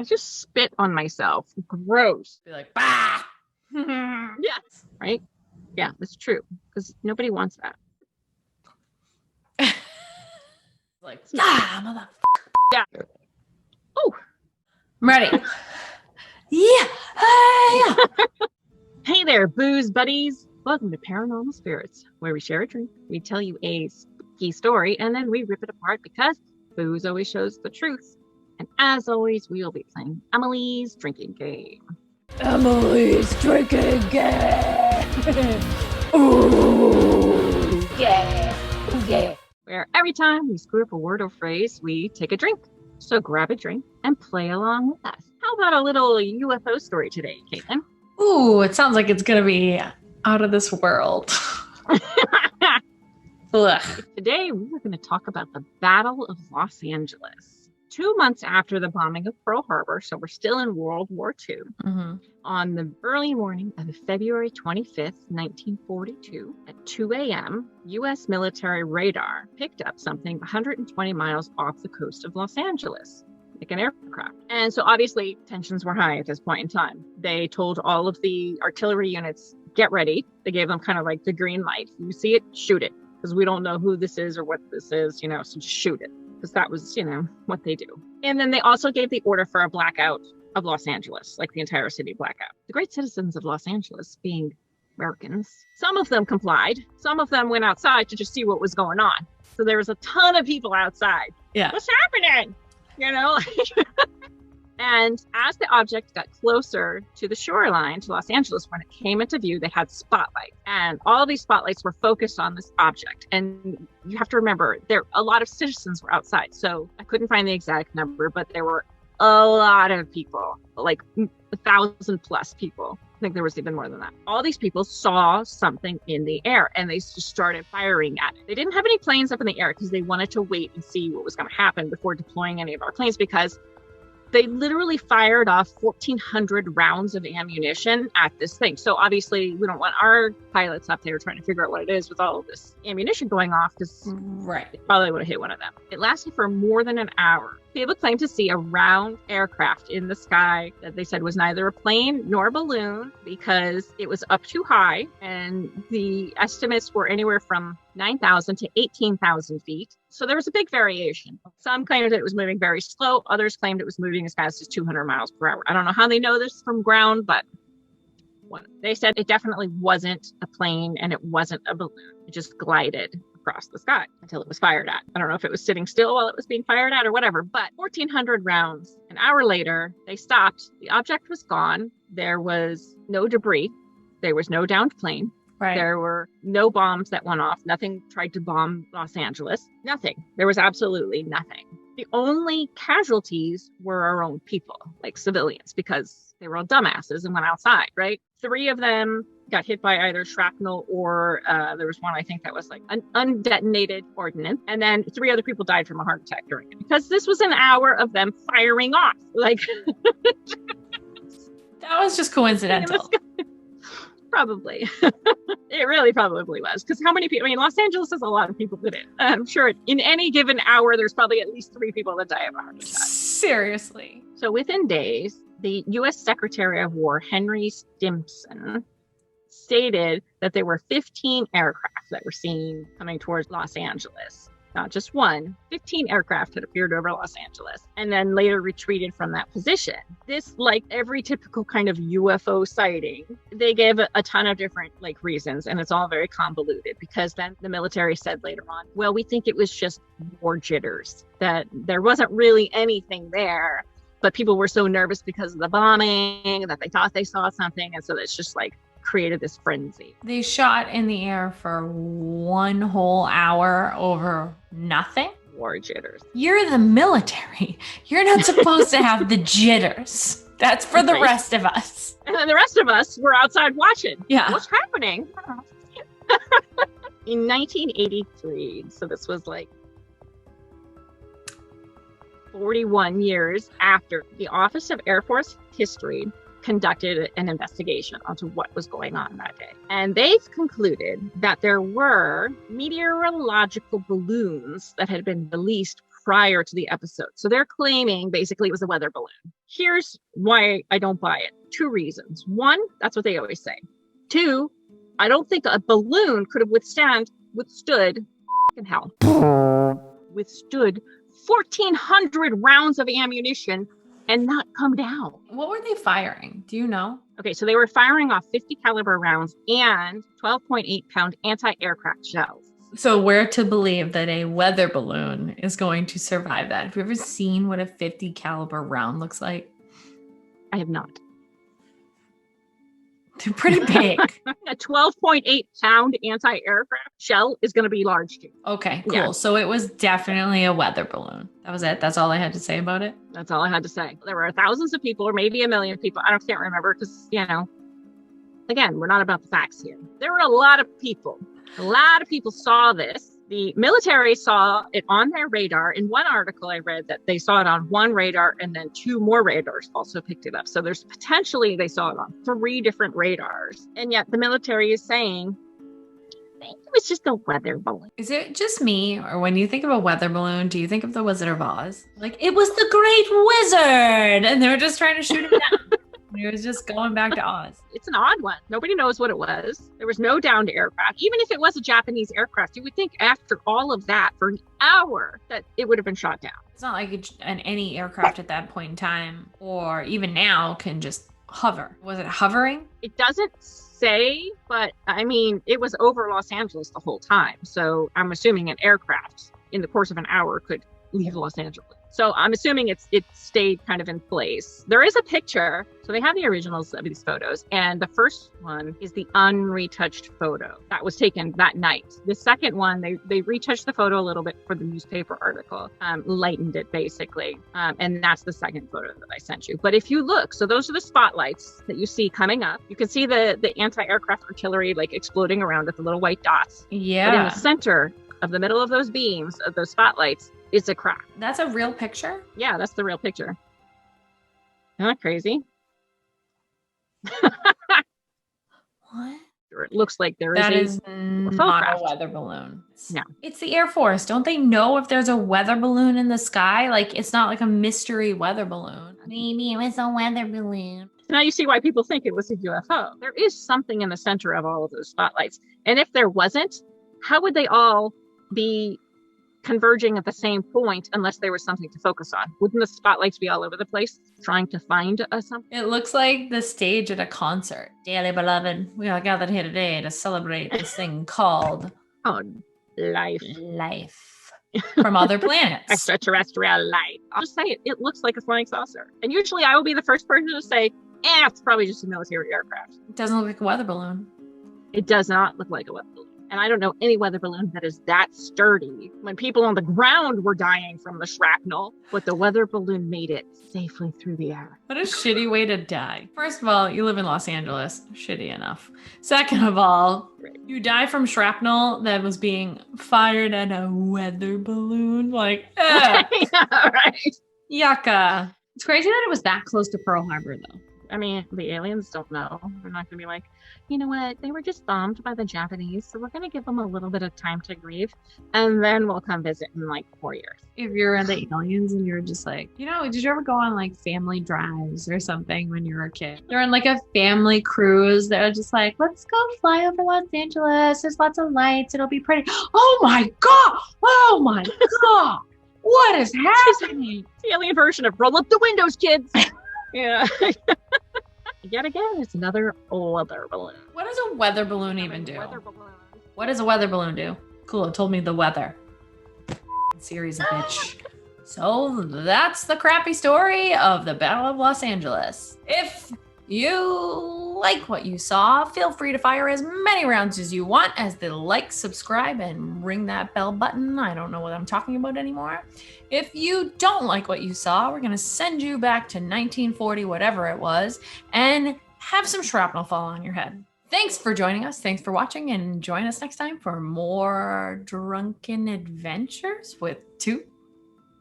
I just spit on myself. Gross. Be like, bah! Yes. Right? Yeah, that's true. Because nobody wants that. Like, ah, motherfucker. Yeah. Oh, I'm ready. Yeah. Hey. Hey there, booze buddies. Welcome to Paranormal Spirits, where we share a drink, we tell you a spooky story, and then we rip it apart because booze always shows the truth. And as always, we will be playing Emily's drinking game. Emily's drinking game. Ooh, yeah. Ooh, yeah. Where every time we screw up a word or phrase, we take a drink. So grab a drink and play along with us. How about a little UFO story today, Caitlin? Ooh, it sounds like it's going to be out of this world. Ugh. Today, we are going to talk about the Battle of Los Angeles. 2 months after the bombing of Pearl Harbor, so we're still in World War II, on the early morning of February 25th, 1942, at 2 a.m., U.S. military radar picked up something 120 miles off the coast of Los Angeles, like an aircraft. And so obviously tensions were high at this point in time. They told all of the artillery units, get ready. They gave them kind of like the green light. You see it, shoot it. Because we don't know who this is or what this is, so just shoot it. Because that was, what they do. And then they also gave the order for a blackout of Los Angeles, like the entire city blackout. The great citizens of Los Angeles, being Americans, some of them complied. Some of them went outside to just see what was going on. So there was a ton of people outside. Yeah. What's happening? And as the object got closer to the shoreline, to Los Angeles, when it came into view, they had spotlights. And all these spotlights were focused on this object. And you have to remember, a lot of citizens were outside. So I couldn't find the exact number, but there were a lot of people, like 1,000 plus people. I think there was even more than that. All these people saw something in the air and they just started firing at it. They didn't have any planes up in the air because they wanted to wait and see what was going to happen before deploying any of our planes, because they literally fired off 1,400 rounds of ammunition at this thing. So obviously we don't want our pilots up there trying to figure out what it is with all of this ammunition going off, because they probably would have hit one of them. It lasted for more than an hour. People claimed to see a round aircraft in the sky that they said was neither a plane nor a balloon because it was up too high. And the estimates were anywhere from 9,000 to 18,000 feet. So there was a big variation. Some claimed that it was moving very slow. Others claimed it was moving as fast as 200 miles per hour. I don't know how they know this from ground, but they said it definitely wasn't a plane and it wasn't a balloon. It just glided across the sky until it was fired at. I don't know if it was sitting still while it was being fired at or whatever, but 1,400 rounds. An hour later, they stopped. The object was gone. There was no debris. There was no downed plane. Right. There were no bombs that went off. Nothing tried to bomb Los Angeles. Nothing. There was absolutely nothing. The only casualties were our own people, like civilians, because they were all dumbasses and went outside, right? 3 of them got hit by either shrapnel or there was one, I think, that was like an undetonated ordnance. And then 3 other people died from a heart attack during it, because this was an hour of them firing off. Like, that was just coincidental. Probably. It really probably was. Because how many people? Los Angeles has a lot of people that I'm sure in any given hour, there's probably at least 3 people that die of a heart attack. Seriously. So within days, the U.S. Secretary of War, Henry Stimson, stated that there were 15 aircraft that were seen coming towards Los Angeles. Not just one, 15 aircraft had appeared over Los Angeles and then later retreated from that position. This, like every typical kind of UFO sighting, they gave a ton of different reasons, and it's all very convoluted, because then the military said later on, well, we think it was just war jitters, that there wasn't really anything there, but people were so nervous because of the bombing that they thought they saw something, and so it's just created this frenzy. They shot in the air for 1 whole hour over nothing? War jitters. You're the military. You're not supposed to have the jitters. That's for the rest of us. And then the rest of us were outside watching. Yeah. What's happening? In 1983, so this was 41 years after, the Office of Air Force History conducted an investigation onto what was going on that day. And they've concluded that there were meteorological balloons that had been released prior to the episode. So they're claiming basically it was a weather balloon. Here's why I don't buy it. 2 reasons. 1, that's what they always say. 2, I don't think a balloon could have withstood 1,400 rounds of ammunition and not come down. What were they firing? Do you know? Okay, so they were firing off 50 caliber rounds and 12.8 pound anti-aircraft shells. So we're to believe that a weather balloon is going to survive that. Have you ever seen what a 50 caliber round looks like? I have not. They're pretty big. A 12.8 pound anti-aircraft shell is going to be large too. Okay, cool. Yeah. So it was definitely a weather balloon. That was it. That's all I had to say about it. That's all I had to say. There were thousands of people, or maybe 1 million people. I can't remember because, again, we're not about the facts here. There were a lot of people. A lot of people saw this. The military saw it on their radar. In one article I read that they saw it on 1 radar and then 2 more radars also picked it up. So there's potentially they saw it on 3 different radars. And yet the military is saying, I think it was just a weather balloon. Is it just me, or when you think of a weather balloon, do you think of the Wizard of Oz? Like, it was the Great Wizard, and they were just trying to shoot him down. He was just going back to Oz. It's an odd one. Nobody knows what it was. There was no downed aircraft. Even if it was a Japanese aircraft, you would think after all of that for an hour that it would have been shot down. It's not like any aircraft at that point in time, or even now, can just hover. Was it hovering? It doesn't say, but I mean, it was over Los Angeles the whole time. So I'm assuming an aircraft in the course of an hour could leave Los Angeles. So I'm assuming it stayed kind of in place. There is a picture. So they have the originals of these photos. And the first one is the unretouched photo that was taken that night. The second one, they retouched the photo a little bit for the newspaper article, lightened it basically. And that's the second photo that I sent you. But if you look, so those are the spotlights that you see coming up. You can see the anti-aircraft artillery like exploding around with the little white dots. Yeah. But in the center of the middle of those beams, of those spotlights, is a crack. That's a real picture? Yeah, that's the real picture. Isn't that crazy? What? It looks like there That is is not a weather balloon. No. It's the Air Force. Don't they know if there's a weather balloon in the sky? Like, it's not like a mystery weather balloon. Maybe it was a weather balloon. Now you see why people think it was a UFO. There is something in the center of all of those spotlights. And if there wasn't, how would they all be converging at the same point unless there was something to focus on? Wouldn't the spotlights be all over the place trying to find something? It looks like the stage at a concert. Dearly beloved, we are gathered here today to celebrate this thing called life from other planets. Extraterrestrial life. I'll just say it. It looks like a flying saucer. And usually I will be the first person to say, it's probably just a military aircraft. It doesn't look like a weather balloon. It does not look like a weather balloon. And I don't know any weather balloon that is that sturdy when people on the ground were dying from the shrapnel, but the weather balloon made it safely through the air. What a shitty way to die. First of all, you live in Los Angeles. Shitty enough. Second of all, you die from shrapnel that was being fired at a weather balloon. Like, Yeah, right. yucca. It's crazy that it was that close to Pearl Harbor, though. I mean, the aliens don't know. They're not going to be like, you know what? They were just bombed by the Japanese, so we're going to give them a little bit of time to grieve, and then we'll come visit in like 4 years. If you're the aliens and you're just like, did you ever go on like family drives or something when you were a kid? They're on like a family cruise. They're just like, let's go fly over Los Angeles. There's lots of lights. It'll be pretty. Oh my God. Oh my God. What is happening? It's the alien version of roll up the windows, kids. Yeah. Yet again, it's another weather balloon. What does a weather balloon even do? Weather balloon. What does a weather balloon do? Cool, it told me the weather. Series of bitch. So that's the crappy story of the Battle of Los Angeles. If you like what you saw, feel free to fire as many rounds as you want as the like, subscribe, and ring that bell button. I don't know what I'm talking about anymore. If you don't like what you saw, we're going to send you back to 1940, whatever it was, and have some shrapnel fall on your head. Thanks for joining us. Thanks for watching, and join us next time for more drunken adventures with 2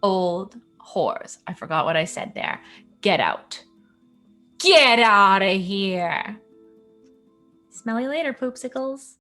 old whores. I forgot what I said there. Get out. Get out of here. Smell you later, poopsicles.